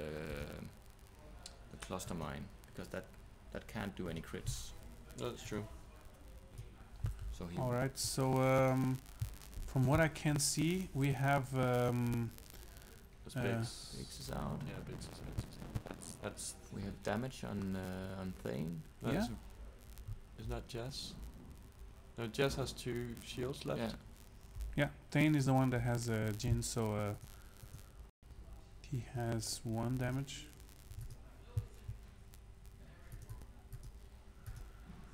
cluster mine, because that can't do any crits. That's true. So he. All right. So from what I can see, we have That's Biggs. Biggs is out. Yeah, Biggs is out. That's We have damage on Thane. Isn't that Jess? No, Jess has 2 shields left. Yeah, Thane is the one that has Jin, so he has 1 damage.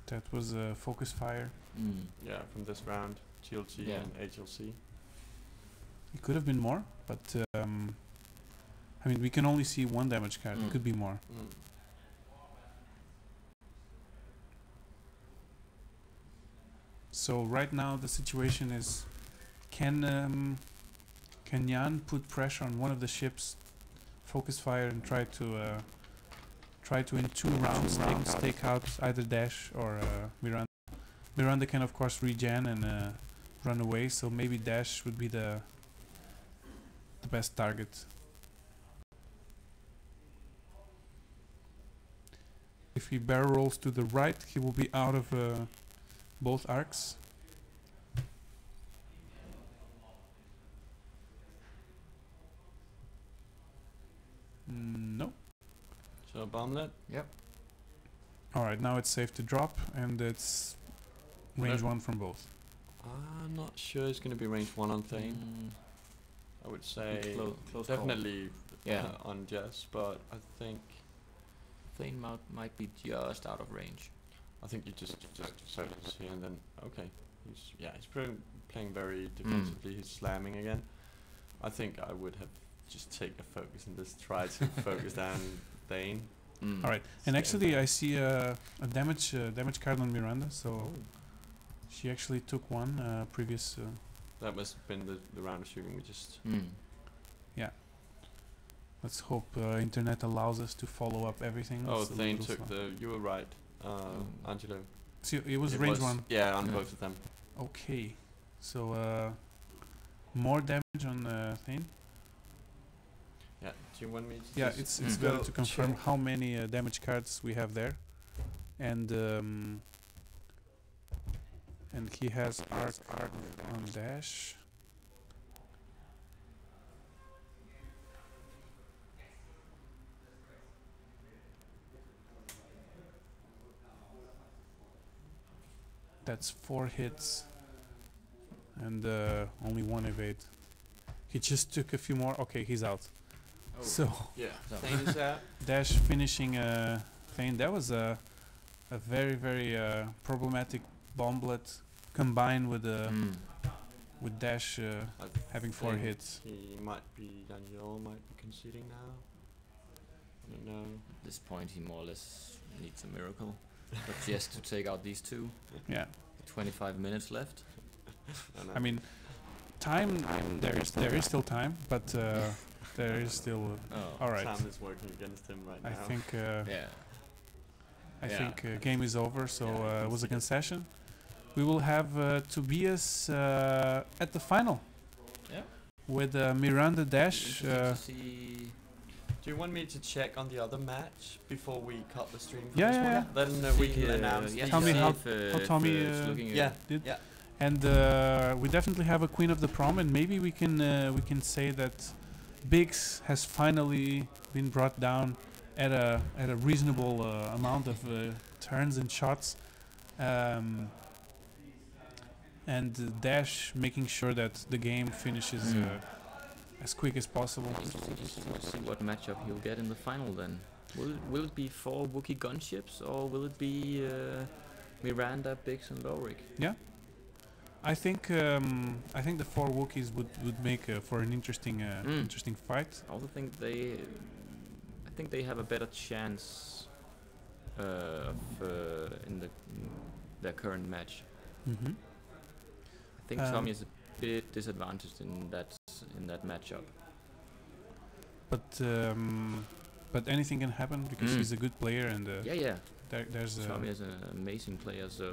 That was a focus fire. Yeah, from this round, GLT Yeah. and HLC. It could have been more, but I mean, we can only see 1 damage card. It could be more. So right now the situation is, can Jan put pressure on one of the ships, focus fire, and try to in 2 rounds take out either Dash or Miranda. Miranda can of course regen and run away, so maybe Dash would be the best target. If he barrel rolls to the right, he will be out of both arcs. No. So bomblet. Yep. Alright, now it's safe to drop, and it's range 1 from both. I'm not sure it's going to be range 1 on Thane. I would say close definitely call. on Jess, but I think Thane might be just out of range. I think you just focus here and then he's playing very defensively. He's slamming again. I think I would have just take a focus and just try to focus down Thane. Alright, and actually I see a damage card on Miranda, so she actually took 1 previous. That must have been the round of shooting we just. Yeah. Let's hope internet allows us to follow up everything. Oh, It's a Thane little took slow. you were right, Angelo. So it was range 1. Yeah, on both of them. Okay, so more damage on Thane. Yeah, do you want me to Yeah, just it's go better to confirm check? how many damage cards we have there, and he has arc on Dash. That's 4 hits and only 1 evade. He just took a few more. Okay, he's out. Oh. So Yeah, So- Thane is out. Dash finishing Thane. That was a very very problematic bomblet combined with with Dash I having 4 think hits. He might be Angelo might be conceding now. I don't know. At this point, he more or less needs a miracle. But just to take out these two, Yeah, 25 minutes left. don't know. I mean, time. There is still time, but there is still. Oh, All right. Time is working against him right I now. think. yeah. I Yeah. think game is over. So Yeah, it was a conceded. concession. We will have Tobias at the final Yeah. with Miranda Dash. Interesting to see. Do you want me to check on the other match before we cut the stream? For Yeah, this yeah, one? Then we can announce. Yeah, the, Tell me how- if Tommy, it's looking Yeah. did. Yeah. And we definitely have a queen of the prom, and maybe we can say that Biggs has finally been brought down at a reasonable amount of turns and shots, and Dash making sure that the game finishes as quick as possible. Interesting to see what matchup he'll get in the final then. Will it be 4 Wookiee gunships or will it be Miranda, Biggs, and Lorik? I think the 4 Wookiees would make for an interesting interesting fight. I also think they have a better chance in their current match. Mm-hmm. I think Um, Tommy is a bit disadvantaged in that matchup. But anything can happen because he's a good player, and Yeah. there's Tommy is an amazing player, so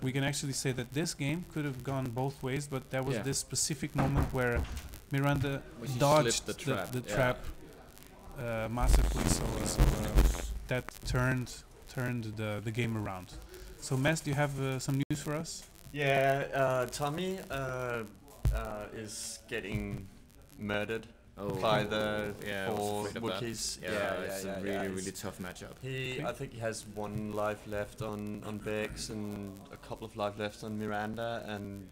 we can actually say that this game could have gone both ways, but there was Yeah. this specific moment where Miranda Which he dodged slipped the trap, the yeah. trap masterfully, so that turned the game around. So Mass, do you have some news for us? Yeah, Tommy is getting murdered by the yeah, I was 4 afraid of that. Wookiees. it's a really it's- really tough matchup. Okay. I think he has 1 life left on Biggs and a couple of life left on Miranda, and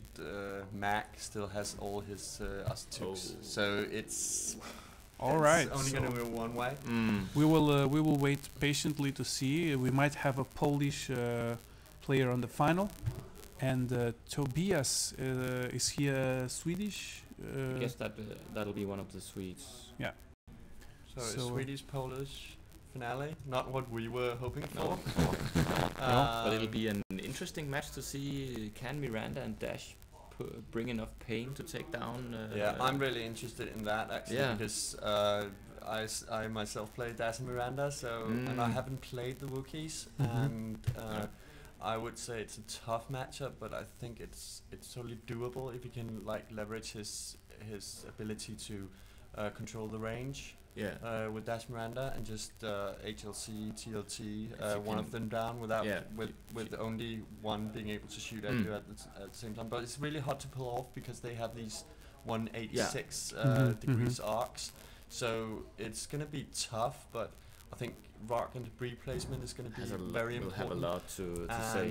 Mac still has all his Astuks. Oh. So it's All right. only so going to go one way. we will wait patiently to see. We might have a Polish player on the final, and Tobias is he Swedish? I guess that'll be one of the Swedes. So, So, Swedish Polish finale, not what we were hoping for. But it'll be an interesting match to see. Can Miranda and Dash bring enough pain to take down? Yeah, I'm really interested in that actually, Yeah. because I myself play Dash and Miranda, so and I haven't played the Wookiees, and I would say it's a tough matchup, but I think it's totally doable if he can like leverage his ability to control the range Yeah. with Dash Miranda and just HLC, TLT you one of can- them down without Yeah, with only one being able to shoot at you at the same time. But it's really hard to pull off because they have these 186 degrees arcs, so it's gonna be tough. But I think rock and debris placement is gonna be very will important. have a lot to say.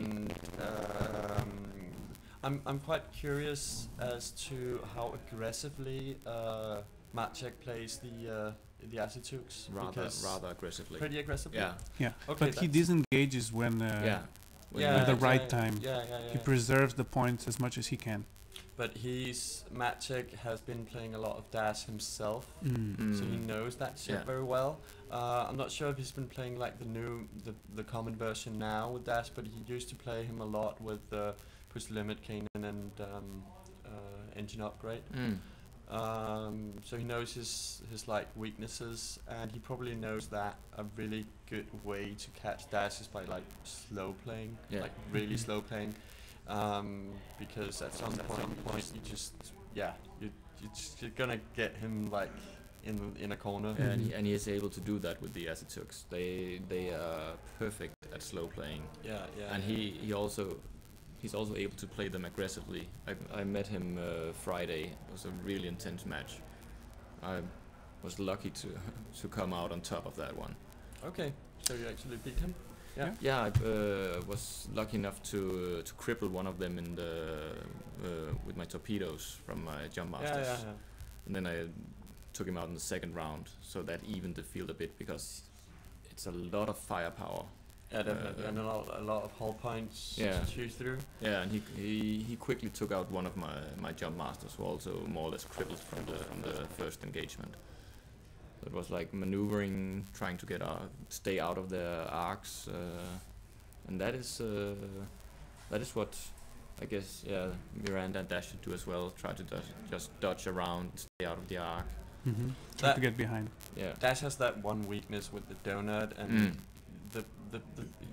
And I'm quite curious as to how aggressively Maciek plays the Astituks. Rather aggressively. Pretty aggressively. Yeah. Yeah, Okay, but he that's- disengages when Yeah. at the right time. Yeah. he preserves the points as much as he can. But Maciek has been playing a lot of Dash himself, so he knows that shit Yeah. very well. I'm not sure if he's been playing like the common version now with Dash, but he used to play him a lot with Push the Limit, Kanan, and Engine Upgrade. So he knows his like weaknesses, and he probably knows that a really good way to catch Dash is by like slow playing, Yeah. like really slow playing, because at some point you just you're gonna get him like in a corner. Yeah, and he is able to do that with the Astituks. They are perfect at slow playing. Yeah. And he's also able to play them aggressively. I met him Friday. It was a really intense match. I was lucky to come out on top of that one. Okay, so you actually beat him. Yeah, I was lucky enough to cripple one of them in the with my torpedoes from my jump masters. Yeah. and then I took him out in the second round, so that evened the field a bit because it's a lot of firepower. Yeah, definitely, and a lot of hull points Yeah. to choose through. Yeah, and he quickly took out one of my jump masters, who also more or less crippled from the first engagement. It was like maneuvering, trying to get stay out of their arcs, and that is what I guess Miranda and Dash should do as well. Try to just dodge around, stay out of the arc. Mm-hmm. Try to get behind. Yeah. Dash has that one weakness with the donut, and the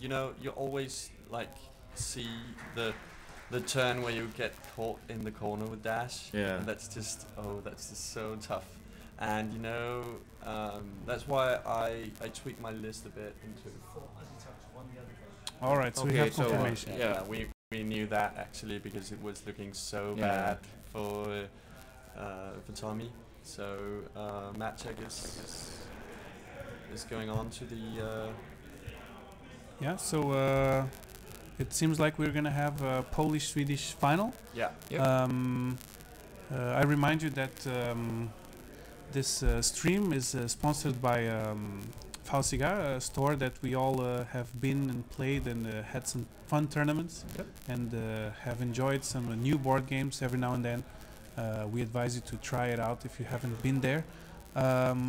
you know, you always like see the turn where you get caught in the corner with Dash. Yeah. And that's just so tough. And you know, that's why I tweaked my list a bit into. All right, so we have confirmation. We knew that actually because it was looking so bad for Tommy. So Matt check is going on to the. Yeah, so it seems like we're gonna have a Polish-Swedish final. Yeah. Yep. I remind you that this stream is sponsored by Falsigar, a store that we all have been and played and had some fun tournaments. Yep. And have enjoyed some new board games every now and then. We advise you to try it out if you haven't been there.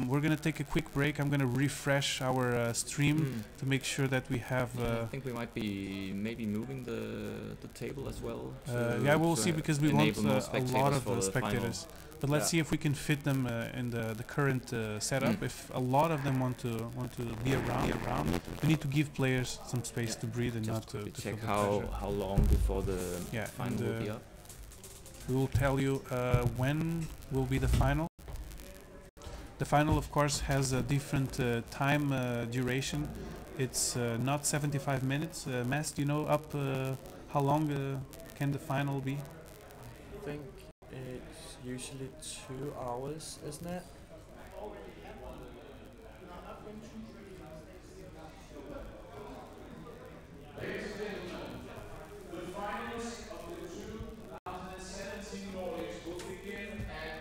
We're gonna take a quick break. I'm gonna refresh our stream to make sure that we have. I think we might be maybe moving the table as well. Yeah, we'll see because we want a lot of spectators. But let's Yeah. see if we can fit them in the current setup. If a lot of them want to be around, we need to give players some space to breathe and just not to check feel the pressure. how long before the final and, will be up. we will tell you when will be the final. The final, of course, has a different time duration. It's not 75 minutes. Mass, do you know how long can the final be? I think it's usually 2 hours, isn't it? The finals of the 2017 Nordics will begin at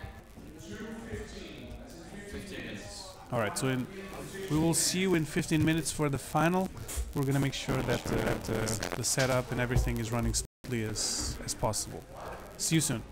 2:15. That's in 15 minutes. All right, so we will see you in 15 minutes for the final. We're going to make sure that the setup and everything is running smoothly as possible. See you soon.